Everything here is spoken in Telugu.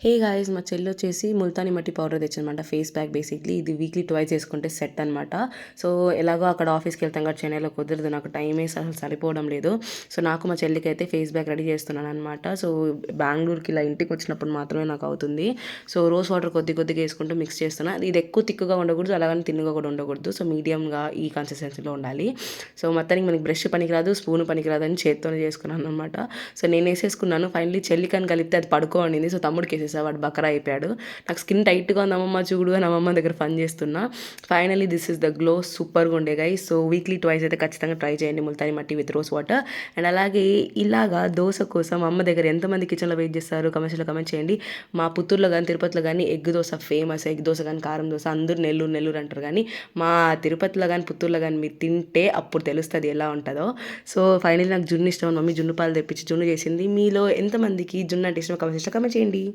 హే గాయ్స్ మా చెల్లి వచ్చేసి ముల్తానీ మట్టి పౌడర్ తెచ్చిందనమాట. ఫేస్ ప్యాక్ బేసిక్లీ ఇది వీక్లీ ట్వైస్ చేసుకుంటే సెట్ అనమాట. సో ఎలాగో అక్కడ ఆఫీస్కి వెళ్తాం కాబట్టి చెన్నైలో కుదరదు, నాకు టైం అసలు సరిపోవడం లేదు. సో నాకు మా చెల్లికి అయితే ఫేస్ ప్యాక్ రెడీ చేస్తున్నాను అనమాట. సో బెంగళూరుకి ఇలా ఇంటికి వచ్చినప్పుడు మాత్రమే నాకు అవుతుంది. సో రోజ్ వాటర్ కొద్ది కొద్దిగా వేసుకుంటూ మిక్స్ చేస్తున్నా. ఇది ఎక్కువ తిక్కుగా ఉండకూడదు, అలాగని తిన్నుగా కూడా ఉండకూడదు. సో మీడియంగా ఈ కన్సిస్టెన్సీలో ఉండాలి. సో మొత్తానికి మనకి బ్రష్ పనికిరాదు, స్పూన్ పనికిరాదు అని చేత్తోనే చేసుకున్నాను అనమాట. సో నేను వేసేసుకున్నాను. ఫైనలీ చెల్లికని కలిపితే అది పడుకో అనింది. సో తమ్ముడికి వాడు బకరా అయిపోయాడు. నాకు స్కిన్ టైట్గా ఉంది అమ్మమ్మ చూడు అని అమ్మమ్మ దగ్గర పని చేస్తున్నా. Finally this is the glow, సూపర్గా ఉండే గైస్. సో వీక్లీ ట్వైస్ అయితే ఖచ్చితంగా ట్రై చేయండి ముల్తానీ మట్టి విత్ రోజ్ వాటర్. అండ్ అలాగే ఇలాగా దోశ కోసం అమ్మ దగ్గర ఎంతమంది కిచెన్లో వెయిట్ చేస్తారు కమెంట్స్లో కమెంట్ చేయండి. మా పుత్తూరులో కానీ తిరుపతిలో కానీ egg dosa famous. Egg dosa కానీ కారం దోశ అందరూ నెల్లూరు నెల్లూరు అంటారు, కానీ మా తిరుపతిలో కానీ పుత్తూరులో కానీ మీరు తింటే అప్పుడు తెలుస్తుంది ఎలా ఉంటుందో. సో ఫైనల్లీ నాకు జున్ను ఇష్టం, మమ్మీ జున్ను పాలు తెప్పించి జున్ను చేసింది. మీలో ఎంతమందికి జున్ను అంటే ఇష్టం కమెంట్స్లో కమెంట్ చేయండి.